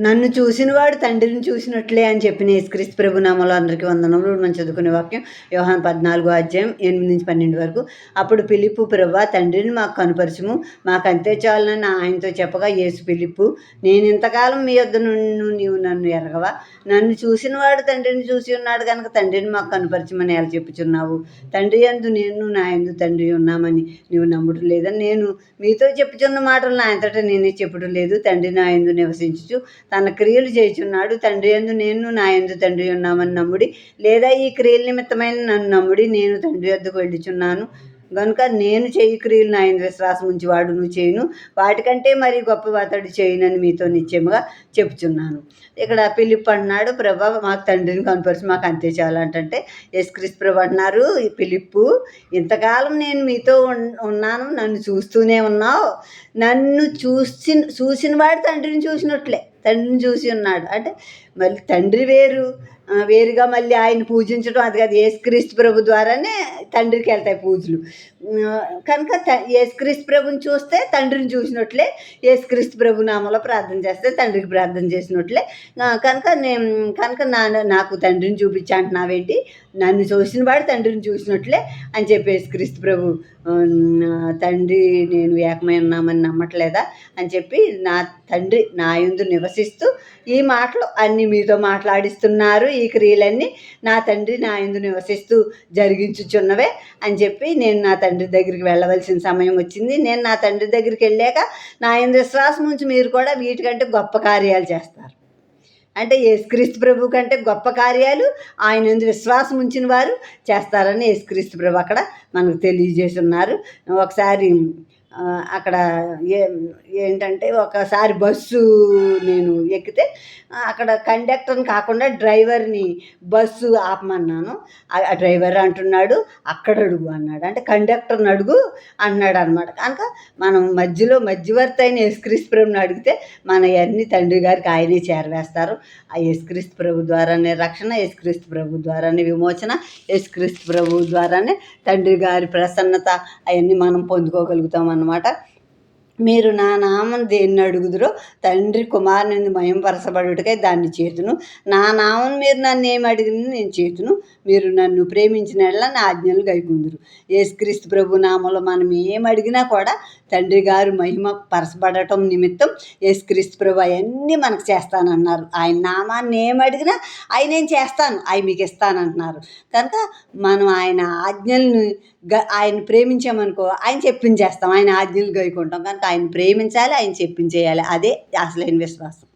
నన్ను చూసినవాడు తండ్రిని చూసినట్లే అని చెప్పిన యేసుక్రీస్తు ప్రభు నామములో అందరికీ వందనములు. మనం చదువుకునే వాక్యం యోహాను 14:8-12 వరకు. అప్పుడు ఫిలిప్పు, ప్రభువా, తండ్రిని మాకు కనుపరచుము, మాకంతే చాలునని ఆయనతో చెప్పగా, యేసు, ఫిలిప్పు, నేను ఇంతకాలం మీ యొద్ద నుండి నీవు నన్ను ఎరగవా? నన్ను చూసినవాడు తండ్రిని చూసి ఉన్నాడు కనుక తండ్రిని మాకు కనుపరచమని ఎలా చెప్పుచున్నావు? తండ్రి యందు నేను, నా యందు తండ్రి ఉన్నామని నీవు నమ్ముడు లేదని నేను మీతో చెప్పుచున్న మాటలు నా అంతటా నేనే చెప్పుట లేదు. తండ్రి నా యందు నివసించుచు తన క్రియలు చేయుచున్నాడు. తండ్రి యందు నేను, నా యందు తండ్రి ఉన్నామని నమ్ముడి, లేదా ఈ క్రియల నిమిత్తమైన నన్ను నమ్ముడి. నేను తండ్రి వద్దకు వెళ్ళుచున్నాను గనుక నేను చేయి క్రియలు నా యందు విశ్వాసం ఉంచి వాడును చేయును, వాటికంటే మరి గొప్ప అతడు చేయునని మీతో నిశ్చయముగా చెప్పుచున్నాను. ఇక్కడ ఫిలిప్ అన్నాడు, ప్రభా, మాకు తండ్రిని కనపరిచి మాకు అంతే చాలు అంటే, యేసుక్రీస్తు ప్రభు అంటున్నారు, ఫిలిప్పు, ఇంతకాలం నేను మీతో ఉన్నాను, నన్ను చూస్తూనే ఉన్నావు. నన్ను చూసిన వాడు తండ్రిని చూసినట్లే, తండ్రిని చూసి ఉన్నాడు అంటే మళ్ళీ తండ్రి వేరుగా మళ్ళీ ఆయన పూజించడం అది కాదు. యేసుక్రీస్తు ప్రభు ద్వారానే తండ్రికి వెళ్తాయి పూజలు. కనుక యేసుక్రీస్తు ప్రభుని చూస్తే తండ్రిని చూసినట్లే, యేసుక్రీస్తు ప్రభు నామములో ప్రార్థన చేస్తే తండ్రికి ప్రార్థన చేసినట్లే. కనుక నాకు తండ్రిని చూపించి అంటున్నావేంటి? నన్ను చూసిన వాడు తండ్రిని చూసినట్లే అని చెప్పి యేసుక్రీస్తు ప్రభు, తండ్రి నేను ఏకమై ఉన్నామని నమ్మట్లేదా అని చెప్పి, నా తండ్రి నా యందు నివసిస్తూ ఈ మాటలు అన్నీ మీతో మాట్లాడిస్తున్నారు. ఈ క్రియలన్నీ నా తండ్రి నా యందు నివసిస్తూ జరిగించుచున్నవే అని చెప్పి, నేను నా తండ్రి దగ్గరికి వెళ్ళవలసిన సమయం వచ్చింది. నేను నా తండ్రి దగ్గరికి వెళ్ళాక నా యందు విశ్వాసం ఉంచి మీరు కూడా వీటికంటే గొప్ప కార్యాలు చేస్తారు. అంటే యేసుక్రీస్తు ప్రభు కంటే గొప్ప కార్యాలు ఆయన యందు విశ్వాసం ఉంచిన వారు చేస్తారని యేసుక్రీస్తు ప్రభు అక్కడ మనకు తెలియజేసి ఉన్నారు. ఒకసారి అక్కడ ఏంటంటే, ఒకసారి బస్సు నేను ఎక్కితే అక్కడ కండక్టర్ని కాకుండా డ్రైవర్ని బస్సు ఆపమన్నాను. ఆ డ్రైవర్ అంటున్నాడు, అక్కడ అడుగు అన్నాడు. అంటే కండక్టర్ని అడుగు అన్నాడు అనమాట. కనుక మనం మధ్యవర్తి అయిన యేసుక్రీస్తు ప్రభుని అడిగితే మన అన్ని తండ్రి గారికి ఆయనే చేరవేస్తారు. ఆ యేసుక్రీస్తు ప్రభు ద్వారానే రక్షణ, యేసుక్రీస్తు ప్రభు ద్వారానే విమోచన, యేసుక్రీస్తు ప్రభు ద్వారానే తండ్రి గారి ప్రసన్నత అవన్నీ మనం పొందుకోగలుగుతాం అన్నమాట. మీరు నా నామం దేన్ని అడుగుదురో తండ్రి కుమారుని మహిమపరచబడుటకై దాన్ని చేతును. నా నామం మీరు నన్ను ఏమి అడిగిన నేను చేతును. మీరు నన్ను ప్రేమించిన యెడల నా ఆజ్ఞలు గైకొందురు. యేసుక్రీస్తు ప్రభు నామంలో మనం ఏమి అడిగినా కూడా తండ్రి గారు మహిమ పరచబడటం నిమిత్తం యేసుక్రీస్తు ప్రభు అవన్నీ మనకు చేస్తానన్నారు. ఆయన నామాన్ని ఏమి అడిగినా ఆయన నేను చేస్తాను, అవి మీకు ఇస్తానంటున్నారు. కనుక మనం ఆయన ఆజ్ఞలను ఆయన ప్రేమించామనుకో ఆయన చెప్పించేస్తాం, ఆయన ఆజ్ఞలు గైకుంటాం. కనుక ఆయన ప్రేమించాలి, ఆయన చెప్పించేయాలి. అదే అసలైన విశ్వాసం.